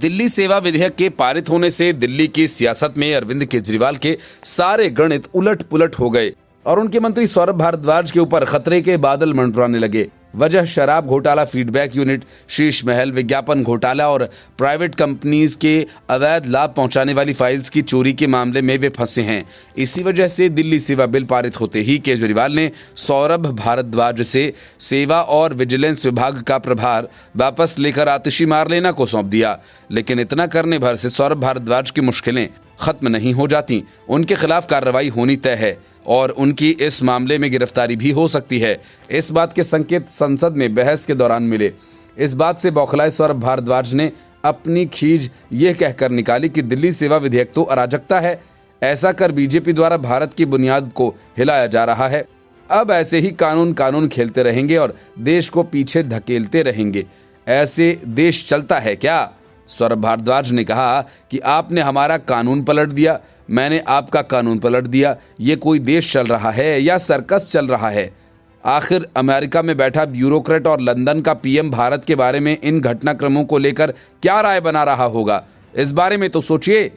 दिल्ली सेवा विधेयक के पारित होने से दिल्ली की सियासत में अरविंद केजरीवाल के सारे गणित उलट पुलट हो गए और उनके मंत्री सौरभ भारद्वाज के ऊपर खतरे के बादल मंडराने लगे। वजह शराब घोटाला, फीडबैक यूनिट, शीश महल, विज्ञापन घोटाला और प्राइवेट कंपनीज के अवैध लाभ पहुंचाने वाली फाइल्स की चोरी के मामले में वे फंसे हैं। इसी वजह से दिल्ली सेवा बिल पारित होते ही केजरीवाल ने सौरभ भारद्वाज से सेवा और विजिलेंस विभाग का प्रभार वापस लेकर आतिशी मारलेना को सौंप दिया। लेकिन इतना करने भर से सौरभ भारद्वाज की मुश्किलें खत्म नहीं हो जाती। उनके खिलाफ कार्रवाई होनी तय है और उनकी इस मामले में गिरफ्तारी भी हो सकती है। इस बात के संकेत संसद में बहस के दौरान मिले। इस बात से बौखलाए सौरभ भारद्वाज ने अपनी खीज ये कहकर निकाली कि दिल्ली सेवा विधेयक तो अराजकता है। ऐसा कर बीजेपी द्वारा भारत की बुनियाद को हिलाया जा रहा है। अब ऐसे ही कानून खेलते रहेंगे और देश को पीछे धकेलते रहेंगे। ऐसे देश चलता है क्या? सौरभ भारद्वाज ने कहा कि आपने हमारा कानून पलट दिया, मैंने आपका कानून पलट दिया। ये कोई देश चल रहा है या सर्कस चल रहा है? आखिर अमेरिका में बैठा ब्यूरोक्रेट और लंदन का पीएम भारत के बारे में इन घटनाक्रमों को लेकर क्या राय बना रहा होगा? इस बारे में तो सोचिए।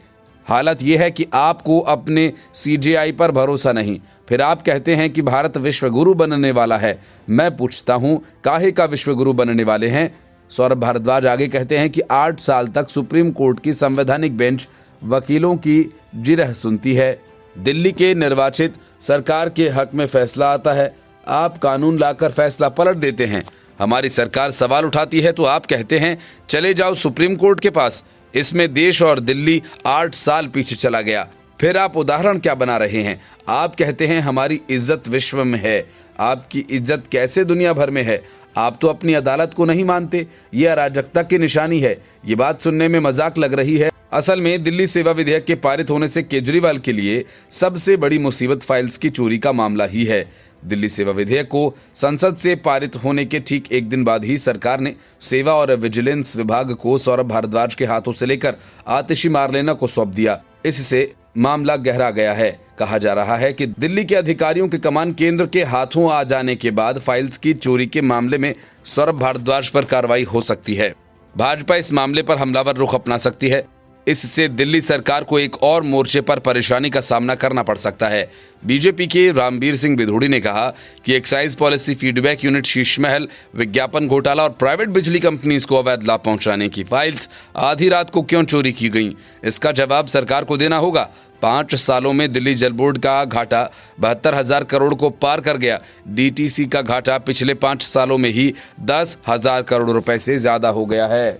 हालत यह है कि आपको अपने सीजेआई पर भरोसा नहीं, फिर आप कहते हैं कि भारत विश्वगुरु बनने वाला है। मैं पूछता हूं, काहे का विश्वगुरु बनने वाले हैं? सौरभ भारद्वाज आगे कहते हैं कि 8 साल तक सुप्रीम कोर्ट की संवैधानिक बेंच वकीलों की जिरह सुनती है। दिल्ली के निर्वाचित सरकार के हक में फैसला आता है, आप कानून लाकर फैसला पलट देते हैं। हमारी सरकार सवाल उठाती है तो आप कहते हैं चले जाओ सुप्रीम कोर्ट के पास। इसमें देश और दिल्ली 8 साल पीछे चला गया। फिर आप उदाहरण क्या बना रहे हैं? आप कहते हैं हमारी इज्जत विश्व में है। आपकी इज्जत कैसे दुनिया भर में है? आप तो अपनी अदालत को नहीं मानते। ये अराजकता की निशानी है। ये बात सुनने में मजाक लग रही है। असल में दिल्ली सेवा विधेयक के पारित होने से केजरीवाल के लिए सबसे बड़ी मुसीबत फाइल्स की चोरी का मामला ही है। दिल्ली सेवा विधेयक को संसद से पारित होने के ठीक एक दिन बाद ही सरकार ने सेवा और विजिलेंस विभाग को सौरभ भारद्वाज के हाथों से लेकर आतिशी मारलेना को सौंप दिया। इससे मामला गहरा गया है। कहा जा रहा है कि दिल्ली के अधिकारियों की कमान केंद्र के हाथों आ जाने के बाद फाइल्स की चोरी के मामले में सौरभ भारद्वाज पर कार्रवाई हो सकती है। भाजपा इस मामले पर हमलावर रुख अपना सकती है। इससे दिल्ली सरकार को एक और मोर्चे पर परेशानी का सामना करना पड़ सकता है। बीजेपी के रामबीर सिंह बिधूड़ी ने कहा कि excise policy, feedback unit, Sheesh Mahal, विज्ञापन घोटाला और प्राइवेट बिजली कंपनीज को अवैध लाभ पहुंचाने की फाइल्स आधी रात को क्यों चोरी की गईं? इसका जवाब सरकार को देना होगा। 5 सालों में दिल्ली जल बोर्ड का घाटा 72,000 करोड़ को पार कर गया। डीटीसी का घाटा पिछले 5 सालों में ही 10,000 करोड़ रुपए से ज्यादा हो गया है।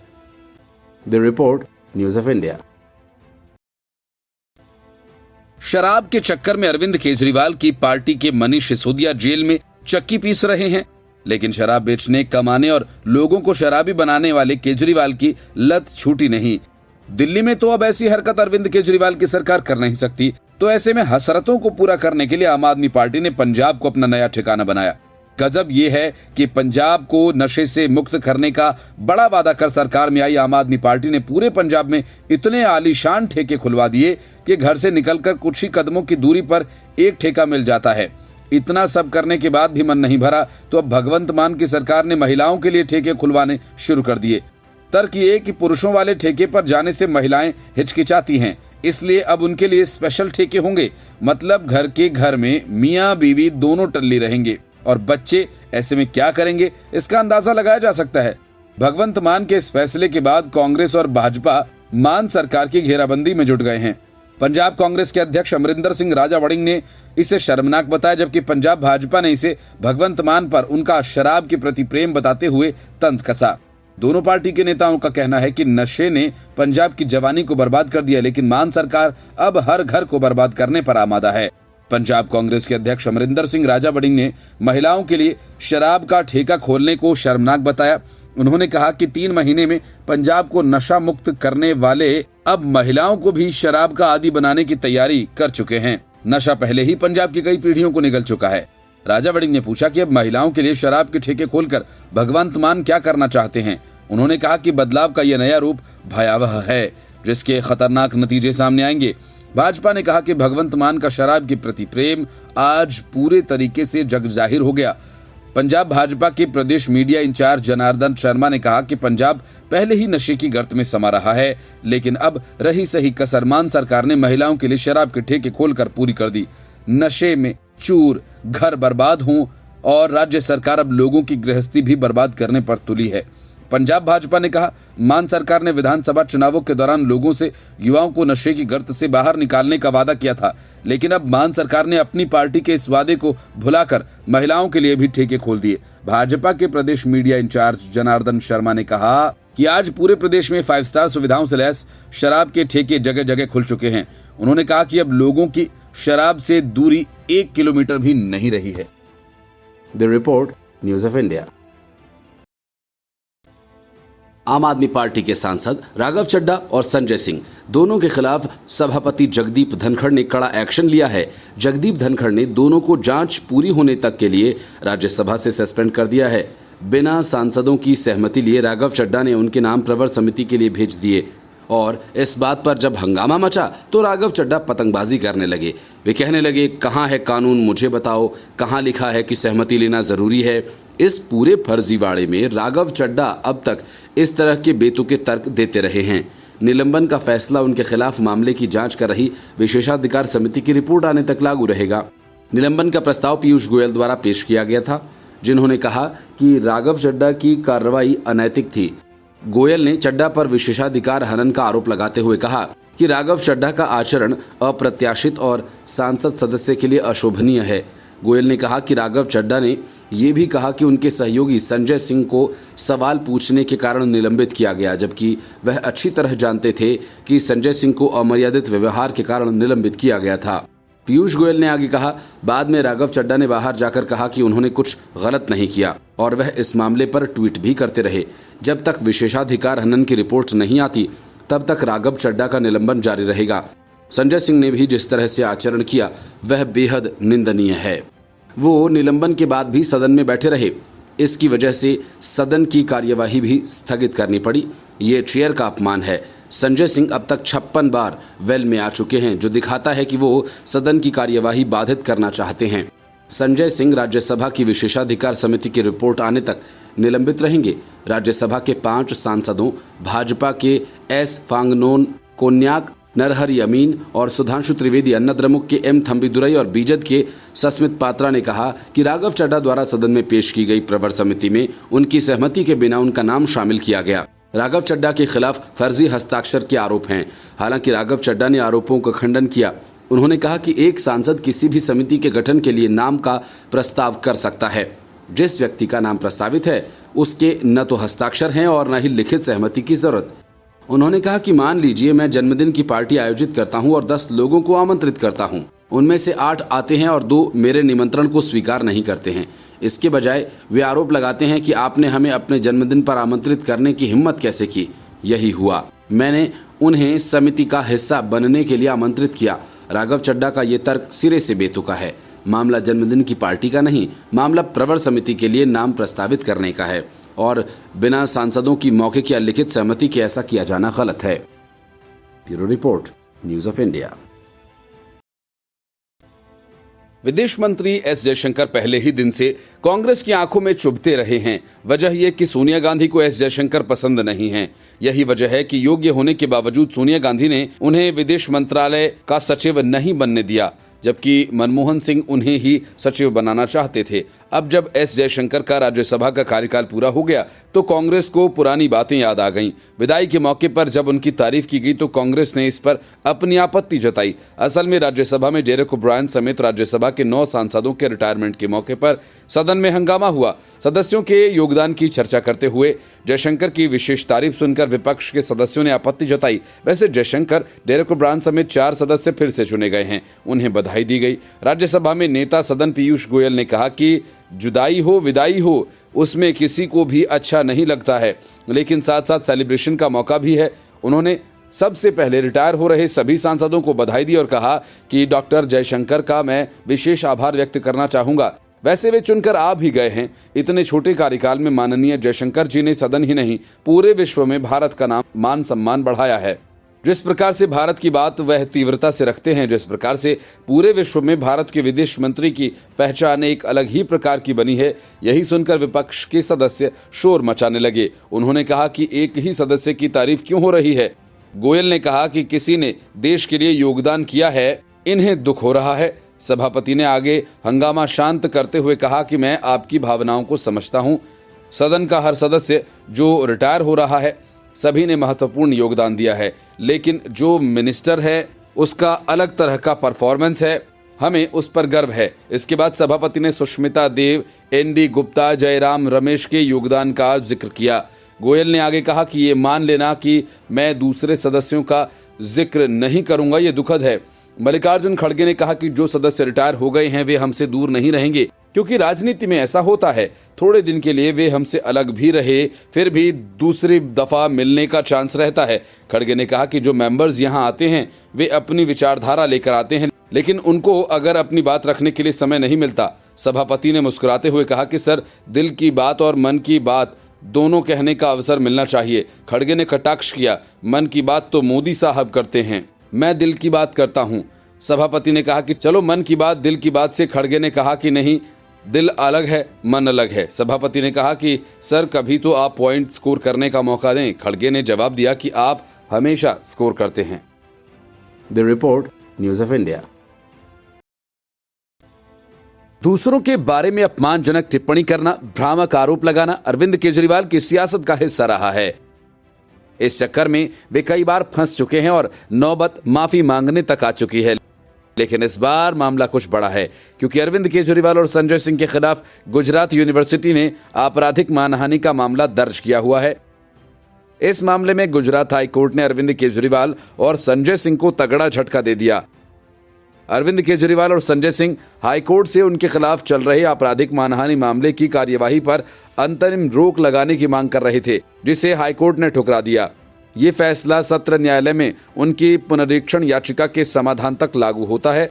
The report, news of India. शराब के चक्कर में अरविंद केजरीवाल की पार्टी के मनीष सिसोदिया जेल में चक्की पीस रहे हैं, लेकिन शराब बेचने, कमाने और लोगों को शराबी बनाने वाले केजरीवाल की लत छूटी नहीं। दिल्ली में तो अब ऐसी हरकत अरविंद केजरीवाल की सरकार कर नहीं सकती। तो ऐसे में हसरतों को पूरा करने के लिए आम आदमी पार्टी ने पंजाब को अपना नया ठिकाना बनाया। गजब ये है कि पंजाब को नशे से मुक्त करने का बड़ा वादा कर सरकार में आई आम आदमी पार्टी ने पूरे पंजाब में इतने आलीशान ठेके खुलवा दिए कि घर से निकलकर कुछ ही कदमों की दूरी पर एक ठेका मिल जाता है। इतना सब करने के बाद भी मन नहीं भरा तो अब भगवंत मान की सरकार ने महिलाओं के लिए ठेके खुलवाने शुरू कर दिए। तर्क ये कि पुरुषों वाले ठेके पर जाने से महिलाएं हिचकिचाती हैं, इसलिए अब उनके लिए स्पेशल ठेके होंगे। मतलब घर के घर में मियाँ बीवी दोनों टल्ली रहेंगे और बच्चे ऐसे में क्या करेंगे, इसका अंदाजा लगाया जा सकता है। भगवंत मान के इस फैसले के बाद कांग्रेस और भाजपा मान सरकार की घेराबंदी में जुट गए हैं। पंजाब कांग्रेस के अध्यक्ष अमरिंदर सिंह राजा वड़िंग ने इसे शर्मनाक बताया, जबकि पंजाब भाजपा ने इसे भगवंत मान पर उनका शराब के प्रति प्रेम बताते हुए तंज कसा। दोनों पार्टी के नेताओं का कहना है कि नशे ने पंजाब की जवानी को बर्बाद कर दिया, लेकिन मान सरकार अब हर घर को बर्बाद करने पर आमादा है। पंजाब कांग्रेस के अध्यक्ष अमरिंदर सिंह राजा वड़िंग ने महिलाओं के लिए शराब का ठेका खोलने को शर्मनाक बताया। उन्होंने कहा कि 3 महीने में पंजाब को नशा मुक्त करने वाले अब महिलाओं को भी शराब का आदी बनाने की तैयारी कर चुके हैं। नशा पहले ही पंजाब की कई पीढ़ियों को निगल चुका है। राजा वड़िंग ने पूछा कि अब महिलाओं के लिए शराब के ठेके खोलकर भगवंत मान क्या करना चाहते हैं। उन्होंने कहा कि बदलाव का यह नया रूप भयावह है, जिसके खतरनाक नतीजे सामने आएंगे। भाजपा ने कहा कि भगवंत मान का शराब के प्रति प्रेम आज पूरे तरीके से जग जाहिर हो गया। पंजाब भाजपा के प्रदेश मीडिया इंचार्ज जनार्दन शर्मा ने कहा कि पंजाब पहले ही नशे की गर्त में समा रहा है, लेकिन अब रही सही कसर मान सरकार ने महिलाओं के लिए शराब के ठेके खोलकर पूरी कर दी। नशे में चूर, घर बर्बाद हों और राज्य सरकार अब लोगों की गृहस्थी भी बर्बाद करने पर तुली है। पंजाब भाजपा ने कहा, मान सरकार ने विधानसभा चुनावों के दौरान लोगों से युवाओं को नशे की गर्त से बाहर निकालने का वादा किया था, लेकिन अब मान सरकार ने अपनी पार्टी के इस वादे को भुलाकर महिलाओं के लिए भी ठेके खोल दिए। भाजपा के प्रदेश मीडिया इंचार्ज जनार्दन शर्मा ने कहा कि आज पूरे प्रदेश में 5 स्टार सुविधाओं से लैस शराब के ठेके जगह जगह खुल चुके हैं। उन्होंने कहा कि अब लोगों की शराब से दूरी 1 किलोमीटर भी नहीं रही है। Bureau report, news of India. आम आदमी पार्टी के सांसद राघव चड्ढा और संजय सिंह दोनों के खिलाफ सभापति जगदीप धनखड़ ने कड़ा एक्शन लिया है। जगदीप धनखड़ ने दोनों को जांच पूरी होने तक के लिए राज्यसभा से सस्पेंड कर दिया है। बिना सांसदों की सहमति लिए राघव चड्ढा ने उनके नाम प्रवर समिति के लिए भेज दिए और इस बात पर जब हंगामा मचा तो राघव चड्ढा पतंगबाजी करने लगे। वे कहने लगे, कहाँ है कानून, मुझे बताओ, कहाँ लिखा है कि सहमति लेना जरूरी है। इस पूरे फर्जीवाड़े में राघव चड्ढा अब तक इस तरह के बेतुके तर्क देते रहे हैं। निलंबन का फैसला उनके खिलाफ मामले की जांच कर रही विशेषाधिकार समिति की रिपोर्ट आने तक लागू रहेगा। निलंबन का प्रस्ताव पीयूष गोयल द्वारा पेश किया गया था, जिन्होंने कहा कि राघव चड्ढा की कार्रवाई अनैतिक थी। गोयल ने चड्ढा पर विशेषाधिकार हनन का आरोप लगाते हुए कहा कि राघव चड्ढा का आचरण अप्रत्याशित और सांसद सदस्य के लिए अशोभनीय है। गोयल ने कहा कि राघव चड्ढा ने ये भी कहा कि उनके सहयोगी संजय सिंह को सवाल पूछने के कारण निलंबित किया गया, जबकि वह अच्छी तरह जानते थे कि संजय सिंह को अमर्यादित व्यवहार के कारण निलंबित किया गया था। पीयूष गोयल ने आगे कहा, बाद में राघव चड्ढा ने बाहर जाकर कहा कि उन्होंने कुछ गलत नहीं किया और वह इस मामले पर ट्वीट भी करते रहे। जब तक विशेषाधिकार हनन की रिपोर्ट नहीं आती तब तक राघव चड्ढा का निलंबन जारी रहेगा। संजय सिंह ने भी जिस तरह से आचरण किया वह बेहद निंदनीय है। वो निलंबन के बाद भी सदन में बैठे रहे, इसकी वजह से सदन की कार्यवाही भी स्थगित करनी पड़ी। ये चेयर का अपमान है। संजय सिंह अब तक 56 बार वेल में आ चुके हैं, जो दिखाता है कि वो सदन की कार्यवाही बाधित करना चाहते हैं। संजय सिंह राज्यसभा की विशेषाधिकार समिति की रिपोर्ट आने तक निलंबित रहेंगे। राज्यसभा के 5 सांसदों भाजपा के एस फांगनोन कोन्याक, नरहरि अमीन और सुधांशु त्रिवेदी, अन्नाद्रमुक के एम थम्बीदुरई और बीजेड के सस्मित पात्रा ने कहा कि राघव चड्ढा द्वारा सदन में पेश की गई प्रवर समिति में उनकी सहमति के बिना उनका नाम शामिल किया गया। राघव चड्ढा के खिलाफ फर्जी हस्ताक्षर के आरोप हैं। हालांकि राघव चड्ढा ने आरोपों का खंडन किया। उन्होंने कहा कि एक सांसद किसी भी समिति के गठन के लिए नाम का प्रस्ताव कर सकता है। जिस व्यक्ति का नाम प्रस्तावित है उसके न तो हस्ताक्षर हैं और न ही लिखित सहमति की जरूरत। उन्होंने कहा कि मान लीजिए मैं जन्मदिन की पार्टी आयोजित करता हूं और 10 लोगों को आमंत्रित करता हूं। उनमें से 8 आते हैं और 2 मेरे निमंत्रण को स्वीकार नहीं करते हैं। इसके बजाय वे आरोप लगाते हैं कि आपने हमें अपने जन्मदिन पर आमंत्रित करने की हिम्मत कैसे की। यही हुआ, मैंने उन्हें समिति का हिस्सा बनने के लिए आमंत्रित किया। राघव चड्ढा का ये तर्क सिरे से बेतुका है। मामला जन्मदिन की पार्टी का नहीं, मामला प्रवर समिति के लिए नाम प्रस्तावित करने का है और बिना सांसदों की मौखिक या लिखित सहमति के ऐसा किया जाना गलत है। Bureau report, news of India. विदेश मंत्री एस जयशंकर पहले ही दिन से कांग्रेस की आंखों में चुभते रहे हैं। वजह यह कि सोनिया गांधी को एस जयशंकर पसंद नहीं है। यही वजह है कि योग्य होने के बावजूद सोनिया गांधी ने उन्हें विदेश मंत्रालय का सचिव नहीं बनने दिया, जबकि मनमोहन सिंह उन्हें ही सचिव बनाना चाहते थे। अब जब एस जयशंकर का राज्यसभा का कार्यकाल पूरा हो गया तो कांग्रेस को पुरानी बातें याद आ गईं। विदाई के मौके पर जब उनकी तारीफ की गई तो कांग्रेस ने इस पर अपनी आपत्ति जताई। असल में राज्यसभा में डेरेक ओब्रायन समेत राज्यसभा के 9 सांसदों के रिटायरमेंट के मौके पर सदन में हंगामा हुआ। सदस्यों के योगदान की चर्चा करते हुए जयशंकर की विशेष तारीफ सुनकर विपक्ष के सदस्यों ने आपत्ति जताई। वैसे जयशंकर, डेरेक ओब्रायन समेत 4 सदस्य फिर से चुने गए हैं, उन्हें बधाई दी गई। राज्यसभा में नेता सदन पीयूष गोयल ने कहा कि जुदाई हो विदाई हो उसमें किसी को भी अच्छा नहीं लगता है, लेकिन साथ साथ सेलिब्रेशन का मौका भी है। उन्होंने सबसे पहले रिटायर हो रहे सभी सांसदों को बधाई दी और कहा कि डॉक्टर जयशंकर का मैं विशेष आभार व्यक्त करना चाहूंगा। वैसे वे चुनकर आ भी गए हैं। इतने छोटे कार्यकाल में माननीय जयशंकर जी ने सदन ही नहीं पूरे विश्व में भारत का नाम मान सम्मान बढ़ाया है। जिस प्रकार से भारत की बात वह तीव्रता से रखते हैं, जिस प्रकार से पूरे विश्व में भारत के विदेश मंत्री की पहचान एक अलग ही प्रकार की बनी है, यही सुनकर विपक्ष के सदस्य शोर मचाने लगे। उन्होंने कहा कि एक ही सदस्य की तारीफ क्यों हो रही है। गोयल ने कहा कि किसी ने देश के लिए योगदान किया है, इन्हें दुख हो रहा है। सभापति ने आगे हंगामा शांत करते हुए कहा कि मैं आपकी भावनाओं को समझता हूं। सदन का हर सदस्य जो रिटायर हो रहा है, सभी ने महत्वपूर्ण योगदान दिया है, लेकिन जो मिनिस्टर है उसका अलग तरह का परफॉर्मेंस है, हमें उस पर गर्व है। इसके बाद सभापति ने सुष्मिता देव, एनडी गुप्ता, जयराम रमेश के योगदान का जिक्र किया। गोयल ने आगे कहा कि ये मान लेना कि मैं दूसरे सदस्यों का जिक्र नहीं करूंगा, ये दुखद है। मल्लिकार्जुन खड़गे ने कहा कि जो सदस्य रिटायर हो गए हैं वे हमसे दूर नहीं रहेंगे, क्योंकि राजनीति में ऐसा होता है, थोड़े दिन के लिए वे हमसे अलग भी रहे, फिर भी दूसरी दफा मिलने का चांस रहता है। खड़गे ने कहा कि जो मेंबर्स यहाँ आते हैं वे अपनी विचारधारा लेकर आते हैं, लेकिन उनको अगर अपनी बात रखने के लिए समय नहीं मिलता। सभापति ने मुस्कुराते हुए कहा कि सर, दिल की बात और मन की बात दोनों कहने का अवसर मिलना चाहिए। खड़गे ने कटाक्ष किया, मन की बात तो मोदी साहब करते हैं, मैं दिल की बात करता हूं। सभापति ने कहा कि चलो मन की बात दिल की बात से। खड़गे ने कहा कि नहीं, दिल अलग है, मन अलग है। सभापति ने कहा कि सर, कभी तो आप पॉइंट स्कोर करने का मौका दें। खड़गे ने जवाब दिया कि आप हमेशा स्कोर करते हैं। The report, news of India. दूसरों के बारे में अपमानजनक टिप्पणी करना, भ्रामक आरोप लगाना अरविंद केजरीवाल की सियासत का हिस्सा रहा है। इस चक्कर में वे कई बार फंस चुके हैं और नौबत माफी मांगने तक आ चुकी है। लेकिन इस बार मामला कुछ बड़ा है, क्योंकि अरविंद केजरीवाल और संजय सिंह के खिलाफ गुजरात यूनिवर्सिटी ने आपराधिक मानहानि का मामला दर्ज किया हुआ है। इस मामले में गुजरात हाई कोर्ट ने अरविंद केजरीवाल और संजय सिंह को तगड़ा झटका दे दिया। अरविंद केजरीवाल और संजय सिंह हाईकोर्ट से उनके खिलाफ चल रहे आपराधिक मानहानि मामले की कार्यवाही पर अंतरिम रोक लगाने की मांग कर रहे थे, जिसे हाईकोर्ट ने ठुकरा दिया। ये फैसला सत्र न्यायालय में उनकी पुनरीक्षण याचिका के समाधान तक लागू होता है।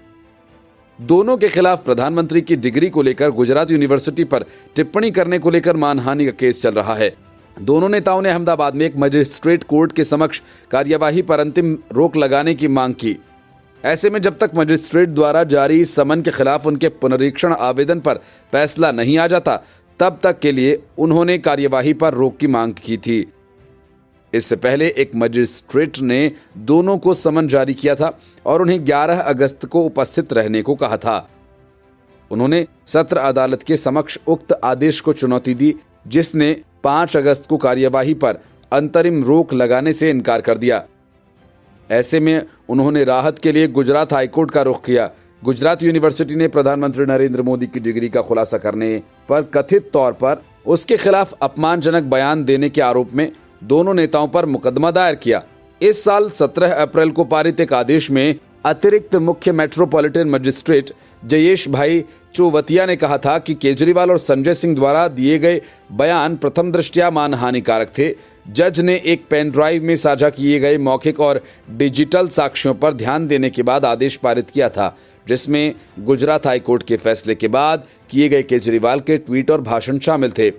दोनों के खिलाफ प्रधानमंत्री की डिग्री को लेकर गुजरात यूनिवर्सिटी पर टिप्पणी करने को लेकर मानहानि का केस चल रहा है। दोनों नेताओं ने अहमदाबाद में एक मजिस्ट्रेट कोर्ट के समक्ष कार्यवाही पर अंतिम रोक लगाने की मांग की। ऐसे में जब तक मजिस्ट्रेट द्वारा जारी समन के खिलाफ उनके पुनरीक्षण आवेदन पर फैसला नहीं आ जाता, तब तक के लिए उन्होंने कार्यवाही पर रोक की मांग की थी। इससे पहले एक मजिस्ट्रेट ने दोनों को समन जारी किया था और उन्हें 11 अगस्त को उपस्थित रहने को कहा था। उन्होंने सत्र अदालत के समक्ष उक्त आदेश को चुनौती दी, जिसने 5 अगस्त को कार्यवाही पर अंतरिम रोक लगाने से इनकार कर दिया। ऐसे में उन्होंने राहत के लिए गुजरात हाईकोर्ट का रुख किया। गुजरात यूनिवर्सिटी ने प्रधानमंत्री नरेंद्र मोदी की डिग्री का खुलासा करने पर कथित तौर पर उसके खिलाफ अपमानजनक बयान देने के आरोप में दोनों नेताओं पर मुकदमा दायर किया। इस साल 17 अप्रैल को पारित एक आदेश में अतिरिक्त मुख्य मेट्रोपॉलिटन मजिस्ट्रेट जयेश भाई चौवतिया ने कहा था कि केजरीवाल और संजय सिंह द्वारा दिए गए बयान प्रथम दृष्टया मानहानिकारक थे। जज ने एक पेन ड्राइव में साझा किए गए मौखिक और डिजिटल साक्ष्यों पर ध्यान देने के बाद आदेश पारित किया था, जिसमें गुजरात हाईकोर्ट के फैसले के बाद किए गए केजरीवाल के ट्वीट और भाषण शामिल थे।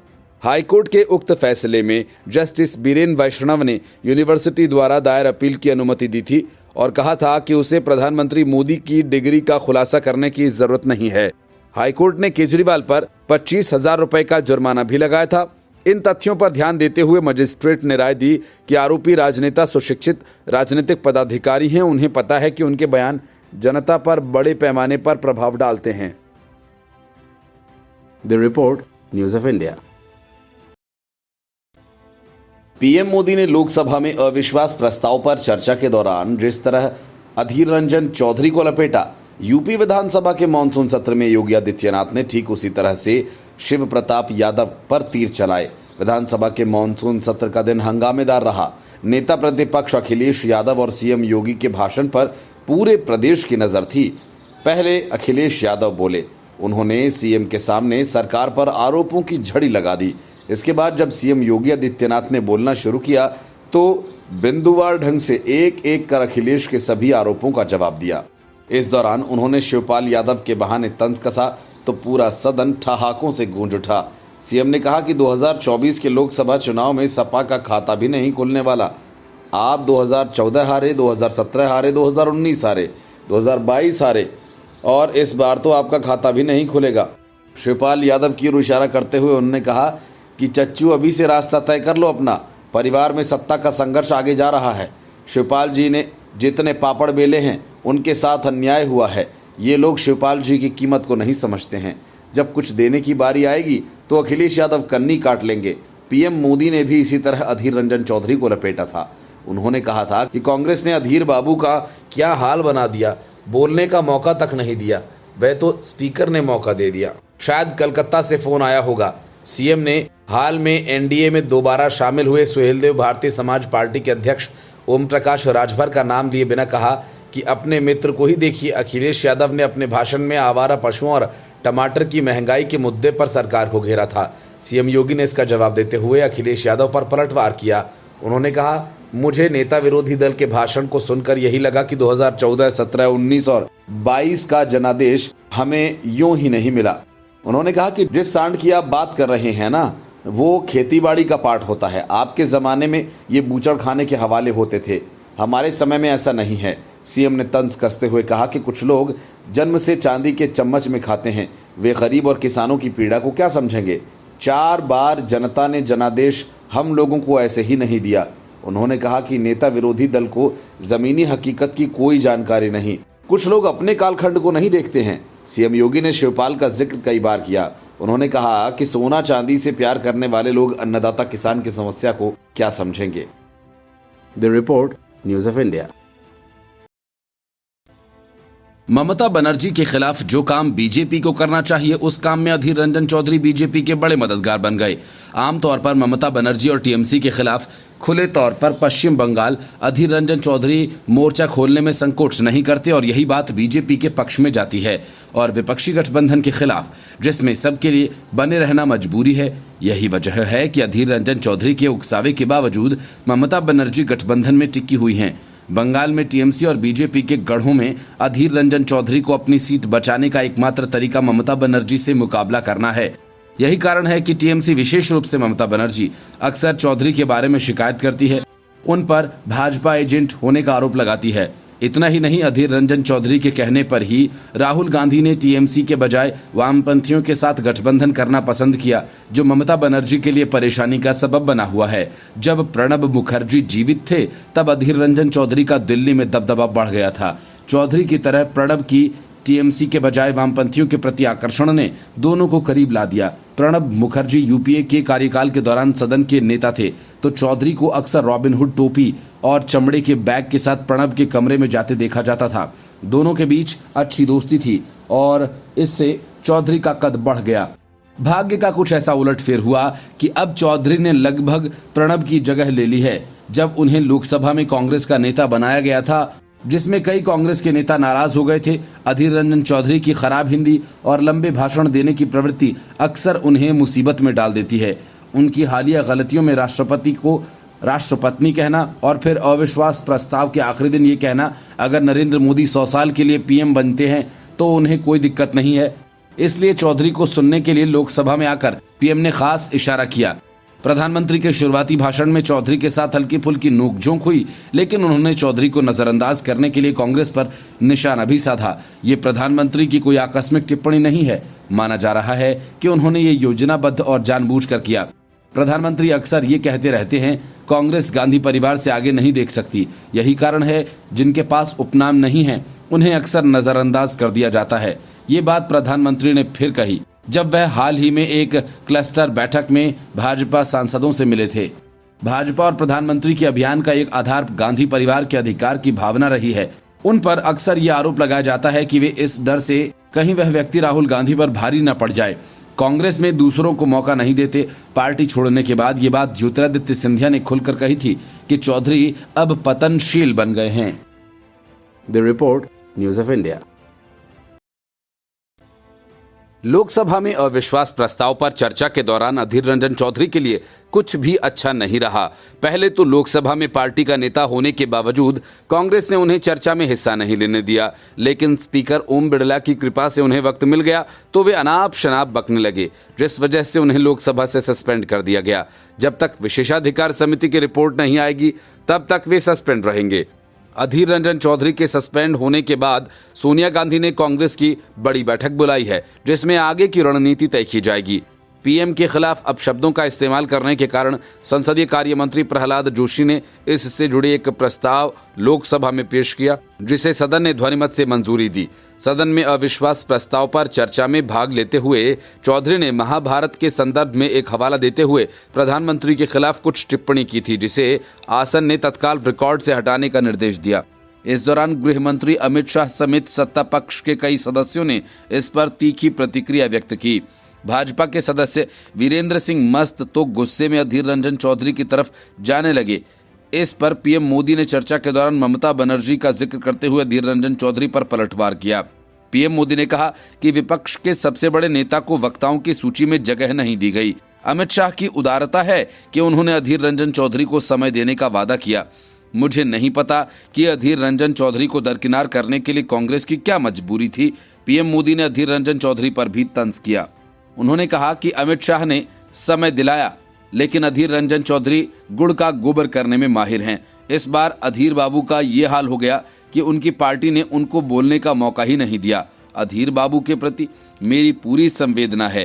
हाईकोर्ट के उक्त फैसले में जस्टिस बीरेन वैष्णव ने यूनिवर्सिटी द्वारा दायर अपील की अनुमति दी थी और कहा था कि उसे प्रधानमंत्री मोदी की डिग्री का खुलासा करने की जरूरत नहीं है। हाईकोर्ट ने केजरीवाल पर 25,000 रुपए का जुर्माना भी लगाया था। इन तथ्यों पर ध्यान देते हुए मजिस्ट्रेट ने राय दी कि आरोपी राजनेता सुशिक्षित राजनीतिक पदाधिकारी हैं, उन्हें पता है कि उनके बयान जनता पर बड़े पैमाने पर प्रभाव डालते हैं। The report, news of India. PM Modi ने लोकसभा में अविश्वास प्रस्ताव पर चर्चा के दौरान जिस तरह अधीर रंजन चौधरी को लपेटा, यूपी विधानसभा के मानसून सत्र में योगी आदित्यनाथ ने ठीक उसी तरह से शिव प्रताप यादव पर तीर चलाए। विधानसभा के मानसून सत्र का दिन हंगामेदार रहा। नेता प्रतिपक्ष अखिलेश यादव और सीएम योगी के भाषण पर पूरे प्रदेश की नजर थी। पहले अखिलेश यादव बोले। उन्होंने सीएम के सामने सरकार पर आरोपों की झड़ी लगा दी। इसके बाद जब सीएम योगी आदित्यनाथ ने बोलना शुरू किया तो बिंदुवार ढंग से एक एक कर अखिलेश के सभी आरोपों का जवाब दिया। इस दौरान उन्होंने शिवपाल यादव के बहाने तंज कसा तो पूरा सदन ठहाकों से गूंज उठा। सीएम ने कहा कि 2024 के लोकसभा चुनाव में सपा का खाता भी नहीं खुलने वाला। आप 2014 हारे, 2017 हारे, 2019 हारे, 2022 हारे और इस बार तो आपका खाता भी नहीं खुलेगा। शिवपाल यादव की ओर इशारा करते हुए उन्होंने कहा कि चच्चू अभी से रास्ता तय कर लो अपना, परिवार में सत्ता का संघर्ष आगे जा रहा है। शिवपाल जी ने जितने पापड़ बेले हैं उनके साथ अन्याय हुआ है। ये लोग शिवपाल जी की कीमत को नहीं समझते हैं। जब कुछ देने की बारी आएगी तो अखिलेश यादव कन्नी काट लेंगे। पीएम मोदी ने भी इसी तरह अधीर रंजन चौधरी को लपेटा था। उन्होंने कहा था कि कांग्रेस ने अधीर बाबू का क्या हाल बना दिया, बोलने का मौका तक नहीं दिया, वह तो स्पीकर ने मौका दे दिया। शायद कलकत्ता से फोन आया होगा। सीएम ने हाल में एनडीए में दोबारा शामिल हुए सुहेलदेव भारतीय समाज पार्टी के अध्यक्ष ओम प्रकाश राजभर का नाम लिए बिना कहा कि अपने मित्र को ही देखिए। अखिलेश यादव ने अपने भाषण में आवारा पशुओं और टमाटर की महंगाई के मुद्दे पर सरकार को घेरा था। सीएम योगी ने इसका जवाब देते हुए अखिलेश यादव पर पलटवार किया। उन्होंने कहा, मुझे नेता विरोधी दल के भाषण को सुनकर यही लगा कि 2014, 17, 19 और 22 का जनादेश हमें यूं ही नहीं मिला। उन्होंने कहा कि जिस सांड की आप बात कर रहे हैं ना, वो खेतीबाड़ी का पार्ट होता है। आपके ज़माने में ये बूचड़ खाने के हवाले होते थे, हमारे समय में ऐसा नहीं है। सीएम ने तंज कसते हुए कहा कि कुछ लोग जन्म से चांदी के चम्मच में खाते हैं, वे गरीब और किसानों की पीड़ा को क्या समझेंगे। 4 बार जनता ने जनादेश हम लोगों को ऐसे ही नहीं दिया। उन्होंने कहा कि नेता विरोधी दल को जमीनी हकीकत की कोई जानकारी नहीं, कुछ लोग अपने कालखंड को नहीं देखते हैं। सीएम योगी ने शिवपाल का जिक्र कई बार किया। उन्होंने कहा कि सोना चांदी से प्यार करने वाले लोग अन्नदाता किसान की समस्या को क्या समझेंगे। Bureau report, news of India. Mamata Banerjee के खिलाफ जो काम बीजेपी को करना चाहिए, उस काम में अधीर रंजन चौधरी बीजेपी के बड़े मददगार बन गए। आमतौर पर ममता बनर्जी और टीएमसी के खिलाफ खुले तौर पर पश्चिम बंगाल अधीर रंजन चौधरी मोर्चा खोलने में संकोच नहीं करते और यही बात बीजेपी के पक्ष में जाती है और विपक्षी गठबंधन के खिलाफ, जिसमें सबके लिए बने रहना मजबूरी है। यही वजह है कि अधीर रंजन चौधरी के उकसावे के बावजूद ममता बनर्जी गठबंधन में टिकी हुई हैं। बंगाल में टीएमसी और बीजेपी के गढ़ों में अधीर रंजन चौधरी को अपनी सीट बचाने का एकमात्र तरीका ममता बनर्जी से मुकाबला करना है। यही कारण है कि टीएमसी विशेष रूप से ममता बनर्जी अक्सर चौधरी के बारे में शिकायत करती है, उन पर भाजपा एजेंट होने का आरोप लगाती है। इतना ही नहीं, अधीर रंजन चौधरी के कहने पर ही राहुल गांधी ने टीएमसी के बजाय वामपंथियों के साथ गठबंधन करना पसंद किया, जो ममता बनर्जी के लिए परेशानी का सबब बना हुआ है। जब प्रणब मुखर्जी जीवित थे तब अधीर रंजन चौधरी का दिल्ली में दबदबा बढ़ गया था। चौधरी की तरह प्रणब की टीएमसी के बजाय वामपंथियों के प्रति आकर्षण ने दोनों को करीब ला दिया। प्रणब मुखर्जी यूपीए के कार्यकाल के दौरान सदन के नेता थे, तो चौधरी को अक्सर रॉबिनहुड टोपी और चमड़े के बैग के साथ प्रणब के कमरे में जाते देखा जाता था। दोनों के बीच अच्छी दोस्ती थी और इससे चौधरी का कद बढ़ गया। भाग्य का कुछ ऐसा उलटफेर हुआ कि अब चौधरी ने लगभग प्रणब की जगह ले ली है। जब उन्हें लोकसभा में कांग्रेस का नेता बनाया गया था, जिसमें कई कांग्रेस के नेता नाराज हो गए थे, अधीर रंजन चौधरी की खराब हिंदी और लंबे भाषण देने की प्रवृत्ति अक्सर उन्हें मुसीबत में डाल देती है। उनकी हालिया गलतियों में राष्ट्रपति को राष्ट्रपत्नी कहना और फिर अविश्वास प्रस्ताव के आखिरी दिन ये कहना, अगर नरेंद्र मोदी 100 साल के लिए पीएम बनते हैं तो उन्हें कोई दिक्कत नहीं है। इसलिए चौधरी को सुनने के लिए लोकसभा में आकर पीएम ने खास इशारा किया। प्रधानमंत्री के शुरुआती भाषण में चौधरी के साथ हल्की फुल्की नोकझोंक हुई, लेकिन उन्होंने चौधरी को नजरअंदाज करने के लिए कांग्रेस पर निशाना भी साधा। ये प्रधानमंत्री की कोई आकस्मिक टिप्पणी नहीं है, माना जा रहा है कि उन्होंने ये योजनाबद्ध और जानबूझकर किया। प्रधानमंत्री अक्सर ये कहते रहते हैं, कांग्रेस गांधी परिवार से आगे नहीं देख सकती। यही कारण है जिनके पास उपनाम नहीं है उन्हें अक्सर नजरअंदाज कर दिया जाता है। ये बात प्रधानमंत्री ने फिर कही जब वह हाल ही में एक क्लस्टर बैठक में भाजपा सांसदों से मिले थे। भाजपा और प्रधानमंत्री के अभियान का एक आधार गांधी परिवार के अधिकार की भावना रही है। उन पर अक्सर ये आरोप लगाया जाता है कि वे इस डर से कहीं वह व्यक्ति राहुल गांधी पर भारी न पड़ जाए, कांग्रेस में दूसरों को मौका नहीं देते। पार्टी छोड़ने के बाद ये बात ज्योतिरादित्य सिंधिया ने खुलकर कही थी कि चौधरी अब पतनशील बन गए हैं। Bureau report, news of India. Lok Sabha में अविश्वास प्रस्ताव पर चर्चा के दौरान अधीर रंजन चौधरी के लिए कुछ भी अच्छा नहीं रहा। पहले तो लोकसभा में पार्टी का नेता होने के बावजूद कांग्रेस ने उन्हें चर्चा में हिस्सा नहीं लेने दिया, लेकिन स्पीकर ओम बिरला की कृपा से उन्हें वक्त मिल गया तो वे अनाप शनाप बकने लगे, जिस वजह से उन्हें लोकसभा से सस्पेंड कर दिया गया। जब तक विशेषाधिकार समिति की रिपोर्ट नहीं आएगी तब तक वे सस्पेंड रहेंगे। अधीर रंजन चौधरी के सस्पेंड होने के बाद सोनिया गांधी ने कांग्रेस की बड़ी बैठक बुलाई है, जिसमें आगे की रणनीति तय की जाएगी। पीएम के खिलाफ अपशब्दों का इस्तेमाल करने के कारण संसदीय कार्य मंत्री प्रहलाद जोशी ने इससे जुड़े एक प्रस्ताव लोकसभा में पेश किया, जिसे सदन ने ध्वनिमत से मंजूरी दी। सदन में अविश्वास प्रस्ताव पर चर्चा में भाग लेते हुए चौधरी ने महाभारत के संदर्भ में एक हवाला देते हुए प्रधानमंत्री के खिलाफ कुछ टिप्पणी की थी, जिसे आसन ने तत्काल रिकॉर्ड से हटाने का निर्देश दिया। इस दौरान गृह मंत्री अमित शाह समेत सत्ता पक्ष के कई सदस्यों ने इस पर तीखी प्रतिक्रिया व्यक्त की। भाजपा के सदस्य वीरेंद्र सिंह मस्त तो गुस्से में अधीर रंजन चौधरी की तरफ जाने लगे। इस पर पीएम मोदी ने चर्चा के दौरान ममता बनर्जी का जिक्र करते हुए अधीर रंजन चौधरी पर पलटवार किया। पीएम मोदी ने कहा कि विपक्ष के सबसे बड़े नेता को वक्ताओं की सूची में जगह नहीं दी गई। अमित शाह की उदारता है कि उन्होंने अधीर रंजन चौधरी को समय देने का वादा किया। मुझे नहीं पता कि अधीर रंजन चौधरी को दरकिनार करने के लिए कांग्रेस की क्या मजबूरी थी। पीएम मोदी ने अधीर रंजन चौधरी पर भी तंज किया। उन्होंने कहा कि अमित शाह ने समय दिलाया, लेकिन अधीर रंजन चौधरी गुड़ का गोबर करने में माहिर हैं। इस बार अधीर बाबू का ये हाल हो गया कि उनकी पार्टी ने उनको बोलने का मौका ही नहीं दिया। अधीर बाबू के प्रति मेरी पूरी संवेदना है।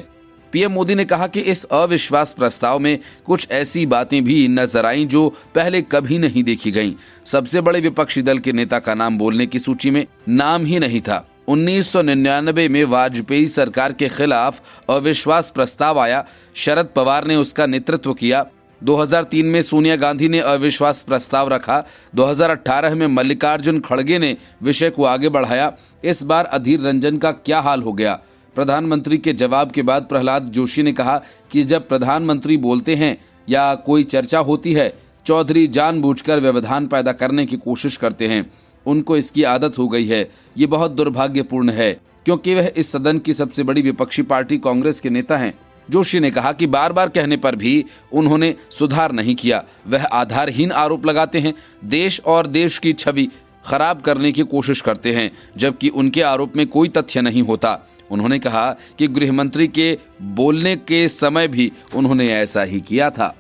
पीएम मोदी ने कहा कि इस अविश्वास प्रस्ताव में कुछ ऐसी बातें भी नजर आईं जो पहले कभी नहीं देखी गईं। सबसे बड़े विपक्षी दल के नेता का नाम बोलने की सूची में नाम ही नहीं था। 1999 में वाजपेयी सरकार के खिलाफ अविश्वास प्रस्ताव आया, शरद पवार ने उसका नेतृत्व किया। 2003 में सोनिया गांधी ने अविश्वास प्रस्ताव रखा। 2018 में मल्लिकार्जुन खड़गे ने विषय को आगे बढ़ाया। इस बार अधीर रंजन का क्या हाल हो गया? प्रधानमंत्री के जवाब के बाद प्रहलाद जोशी ने कहा कि जब प्रधानमंत्री बोलते हैं या कोई चर्चा होती है, चौधरी जानबूझकर व्यवधान पैदा करने की कोशिश करते हैं। उनको इसकी आदत हो गई है। ये बहुत दुर्भाग्यपूर्ण है, क्योंकि वह इस सदन की सबसे बड़ी विपक्षी पार्टी कांग्रेस के नेता हैं। जोशी ने कहा कि बार बार कहने पर भी उन्होंने सुधार नहीं किया। वह आधारहीन आरोप लगाते हैं, देश और देश की छवि खराब करने की कोशिश करते हैं, जबकि उनके आरोप में कोई तथ्य नहीं होता। उन्होंने कहा कि गृह मंत्री के बोलने के समय भी उन्होंने ऐसा ही किया था।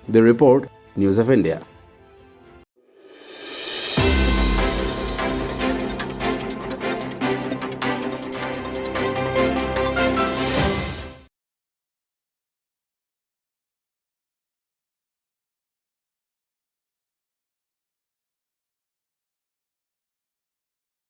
Bureau report, news of India.